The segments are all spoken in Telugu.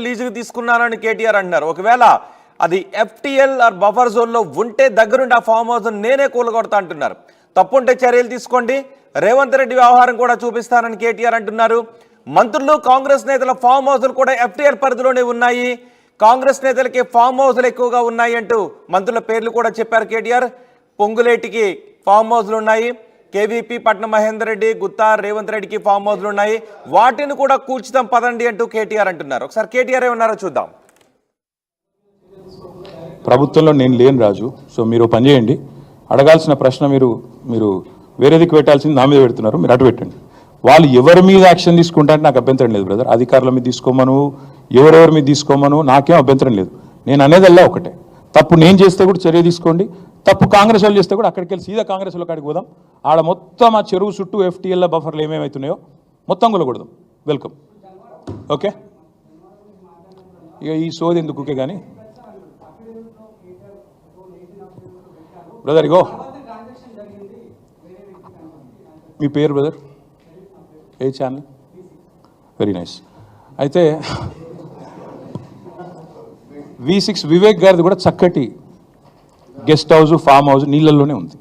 లీజుకు తీసుకున్నానని కేటీఆర్ అంటున్నారు. ఒకవేళ అది ఎఫ్టీఎల్ ఆర్ బఫర్ జోన్లో ఉంటే దగ్గరుండి ఆ ఫామ్ హౌస్ నేనే కూలగొడతా అంటున్నారు. తప్పుంటే చర్యలు తీసుకోండి, రేవంత్ రెడ్డి వ్యవహారం కూడా చూపిస్తానని కేటీఆర్ అంటున్నారు. మంత్రులు కాంగ్రెస్ నేతల ఫామ్ హౌస్లు కూడా ఎఫ్టీఎల్ పరిధిలోనే ఉన్నాయి, కాంగ్రెస్ నేతలకి ఫామ్ హౌస్లు ఎక్కువగా ఉన్నాయి అంటూ మంత్రుల పేర్లు కూడా చెప్పారు కేటీఆర్. పొంగులేటికి ఫామ్ హౌస్లు ఉన్నాయి, కేవీపీ పట్నం మహేందర్ రెడ్డి, గుత్తా రేవంత్ రెడ్డికి ఫామ్ హౌస్లు ఉన్నాయి, వాటిని కూడా కూల్చుదాం పదండి అంటూ కేటీఆర్ అంటున్నారు. ఒకసారి కేటీఆర్ ఏమన్నారో చూద్దాం. ప్రభుత్వంలో నేను లేను రాజు, సో మీరు పని చేయండి, అడగాల్సిన ప్రశ్న మీరు వేరేదికి పెట్టాల్సింది నా మీద పెడుతున్నారు, మీరు అటు పెట్టండి. వాళ్ళు ఎవరి మీద యాక్షన్ తీసుకుంటారంటే నాకు అభ్యంతరం లేదు బ్రదర్. అధికారుల మీద తీసుకోమను, ఎవరెవరి మీద తీసుకోమను, నాకేం అభ్యంతరం లేదు. నేను అనేదల్లా ఒకటే, తప్పు నేను చేస్తే కూడా చర్య తీసుకోండి, తప్పు కాంగ్రెస్ వాళ్ళు చేస్తే కూడా అక్కడికి వెళ్ళి సీదా కాంగ్రెస్ వాళ్ళు కాడికి పోదాం. ఆడ మొత్తం ఆ చెరువు చుట్టూ ఎఫ్టీఎల్ బఫర్లు ఏమేమవుతున్నాయో మొత్తం కొలగొడదాం. వెల్కమ్. ఓకే, ఇక ఈ సోది ఎందుకుకే కానీ బ్రదర్. ఇగో మీ పేరు బ్రదర్, ఏ ఛానల్? Very nice. అయితే V6 వివేక్ గారిది కూడా చక్కటి గెస్ట్ హౌస్, ఫామ్ హౌస్ నీళ్ళల్లోనే ఉంది.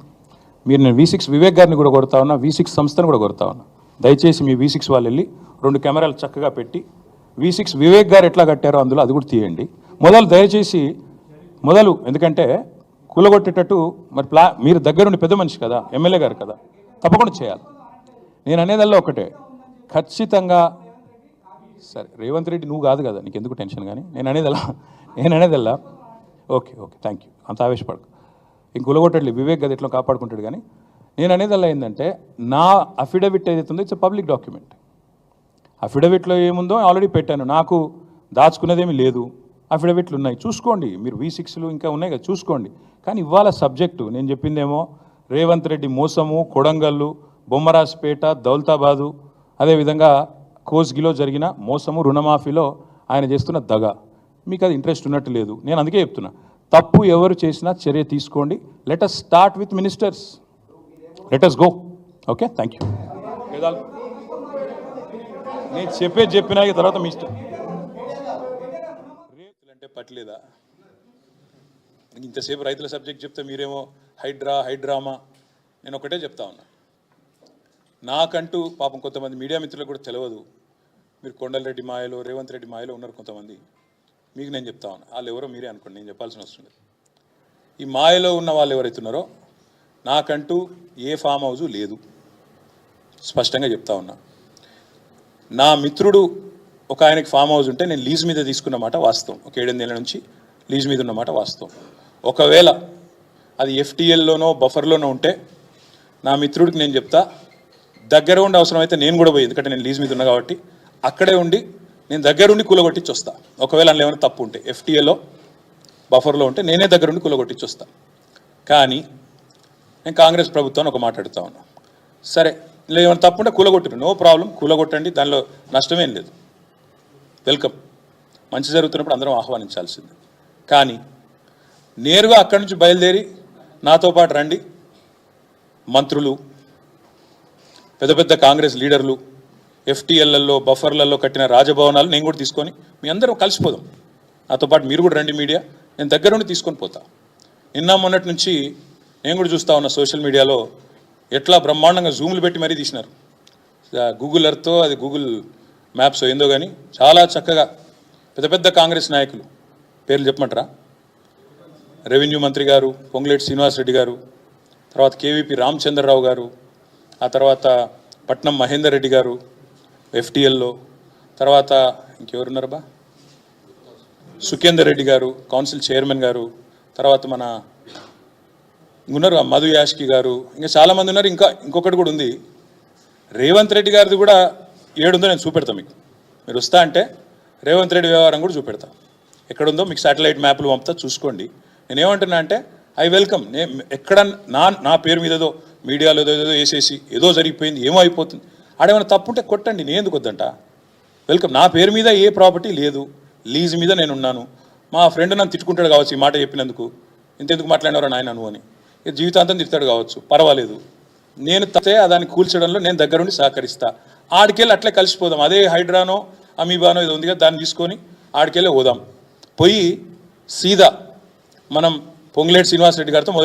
మీరు నేను V6 వివేక్ గారిని కూడా కొడతా ఉన్నా, V6 సంస్థను కూడా కొడతా ఉన్నా. దయచేసి మీ V6 వాళ్ళు వెళ్ళి 2 కెమెరాలు చక్కగా పెట్టి V6 వివేక్ గారు ఎట్లా కట్టారో అందులో అది కూడా తీయండి. దయచేసి ఎందుకంటే కూలగొట్టేటట్టు మరి మీరు దగ్గరుండి పెద్ద మనిషి కదా, ఎమ్మెల్యే గారు కదా, తప్పకుండా చేయాలి. నేను అనేదల్లా ఒకటే, ఖచ్చితంగా. సరే రేవంత్ రెడ్డి నువ్వు కాదు కదా, నీకు ఎందుకు టెన్షన్, కానీ నేను అనేదల్లా ఓకే థ్యాంక్ యూ, అంత ఆవేశపడకు. ఇంక కూలగొట్టట్లేదు, వివేక్ గది ఎట్లా కాపాడుకుంటాడు. కానీ నేను అనేదల్లా ఏంటంటే, నా అఫిడవిట్ ఏదైతే ఉందో ఇట్స్ పబ్లిక్ డాక్యుమెంట్. అఫిడవిట్లో ఏముందో ఆల్రెడీ పెట్టాను, నాకు దాచుకునేదేమీ లేదు. అఫిడవిట్లు ఉన్నాయి, చూసుకోండి. మీరు V6లు ఇంకా ఉన్నాయి కదా, చూసుకోండి. కానీ ఇవాళ సబ్జెక్టు నేను చెప్పిందేమో రేవంత్ రెడ్డి మోసము, కొడంగల్లు, బొమ్మరాజ్పేట, దౌలతాబాదు, అదేవిధంగా కోస్గిలో జరిగిన మోసము, రుణమాఫీలో ఆయన చేస్తున్న దగ. మీకు అది ఇంట్రెస్ట్ ఉన్నట్టు లేదు. నేను అందుకే చెప్తున్నా, తప్పు ఎవరు చేసినా చర్య తీసుకోండి. Let us start with ministers, let us go. Okay, thank you. నేను చెప్పినా తర్వాత మీ ఇష్టం. రైతులంటే పట్టలేదా? ఇంతసేపు రైతుల సబ్జెక్ట్ చెప్తే మీరేమో హైడ్రామా. నేను ఒకటే చెప్తా ఉన్నా, నాకంటూ పాపం కొంతమంది మీడియా మిత్రులకు కూడా తెలియదు. మీరు కొండలరెడ్డి మాయలో, రేవంత్ రెడ్డి మాయలో ఉన్నారు కొంతమంది. మీకు నేను చెప్తా ఉన్నా, వాళ్ళు ఎవరో మీరే అనుకోండి, నేను చెప్పాల్సిన అవసరం లేదు. ఈ మాయలో ఉన్న వాళ్ళు ఎవరైతున్నారో, నాకంటూ ఏ ఫామ్ హౌజు లేదు, స్పష్టంగా చెప్తా ఉన్నా. నా మిత్రుడు ఒక ఆయనకి ఫామ్ హౌస్ ఉంటే నేను లీజ్ మీద తీసుకున్నమాట వాస్తవం. ఒక 7-8 ఏళ్ళ నుంచి లీజ్ మీద ఉన్నమాట వాస్తవం. ఒకవేళ అది ఎఫ్టీఎల్లోనో బఫర్లోనో ఉంటే నా మిత్రుడికి నేను చెప్తా, దగ్గర ఉండి అవసరమైతే నేను కూడా పోయి, ఎందుకంటే నేను లీజ్ మీద ఉన్నా కాబట్టి అక్కడే ఉండి నేను దగ్గరుండి కూలగొట్టించి వస్తా. ఒకవేళ అందులో ఏమైనా తప్పు ఉంటే, ఎఫ్టీఎల్లో బఫర్లో ఉంటే నేనే దగ్గరుండి కూలగొట్టించి వస్తా. కానీ నేను కాంగ్రెస్ ప్రభుత్వాన్ని ఒక మాట అడుగుతా ఉన్నా, సరే ఇలా ఏమైనా తప్పు ఉంటే కూలగొట్టిరు, నో ప్రాబ్లం, కూలగొట్టండి, దానిలో నష్టమేం లేదు, వెల్కమ్. మంచి జరుగుతున్నప్పుడు అందరం ఆహ్వానించాల్సింది. కానీ నేరుగా అక్కడి నుంచి బయలుదేరి నాతో పాటు రండి మంత్రులు, పెద్ద పెద్ద కాంగ్రెస్ లీడర్లు, ఎఫ్టీఎల్లలో బఫర్లలో కట్టిన రాజభవనాలు నేను కూడా తీసుకొని మీ అందరం కలిసిపోదాం. నాతో పాటు మీరు కూడా రండి మీడియా, నేను దగ్గర నుండి తీసుకొని పోతా. నిన్న మొన్నటి నుంచి నేను కూడా చూస్తూ ఉన్నా సోషల్ మీడియాలో ఎట్లా బ్రహ్మాండంగా జూములు పెట్టి మరీ తీసినారు. గూగుల్ ఎర్త్తో, అది గూగుల్ మ్యాప్స్ ఏందో కానీ చాలా చక్కగా పెద్ద పెద్ద కాంగ్రెస్ నాయకులు పేర్లు చెప్పమంటారా? రెవెన్యూ మంత్రి గారు పొంగులేటి శ్రీనివాసరెడ్డి గారు, తర్వాత కేవీపీ రామచంద్రరావు గారు, ఆ తర్వాత పట్నం మహేందర్ రెడ్డి గారు ఎఫ్టీఎల్లో, తర్వాత ఇంకెవరున్నారబ్బా, సుఖేందర్ రెడ్డి గారు కౌన్సిల్ చైర్మన్ గారు, తర్వాత మన ఉన్నారు మధు యాష్కి గారు, ఇంకా చాలామంది ఉన్నారు. ఇంకొకటి కూడా ఉంది, రేవంత్ రెడ్డి గారిది కూడా ఏడుందో నేను చూపెడతాను మీకు. మీరు వస్తా అంటే రేవంత్ రెడ్డి వ్యవహారం కూడా చూపెడతా. ఎక్కడుందో మీకు శాటిలైట్ మ్యాప్లు పంపుతా, చూసుకోండి. నేనేమంటున్నా అంటే ఐ వెల్కమ్. ఎక్కడ నా పేరు మీద ఏదో మీడియాలో ఏదో వేసేసి ఏదో జరిగిపోయింది, ఏమో అయిపోతుంది, ఆడేమైనా తప్పుంటే కొట్టండి, నేను ఎందుకు వద్దంట. వెల్కమ్. నా పేరు మీద ఏ ప్రాపర్టీ లేదు, లీజ్ మీద నేను ఉన్నాను. మా ఫ్రెండ్ నన్ను తిట్టుకుంటాడు కావచ్చు ఈ మాట చెప్పినందుకు, ఇంతెందుకు మాట్లాడినవరా నాయన నువ్వు అని, జీవితాంతం తిడతాడు కావచ్చు, పర్వాలేదు. నేను దాన్ని కూల్చడంలో నేను దగ్గరుండి సహకరిస్తా. ఆడికెళ్ళి అట్లే కలిసిపోదాం. అదే హైడ్రానో అమీబానో ఏదో ఉంది కదా, దాన్ని తీసుకొని ఆడికెళ్ళి పోదాం, పోయి సీదా మనం పొంగులేటి శ్రీనివాసరెడ్డి గారితో మొదలు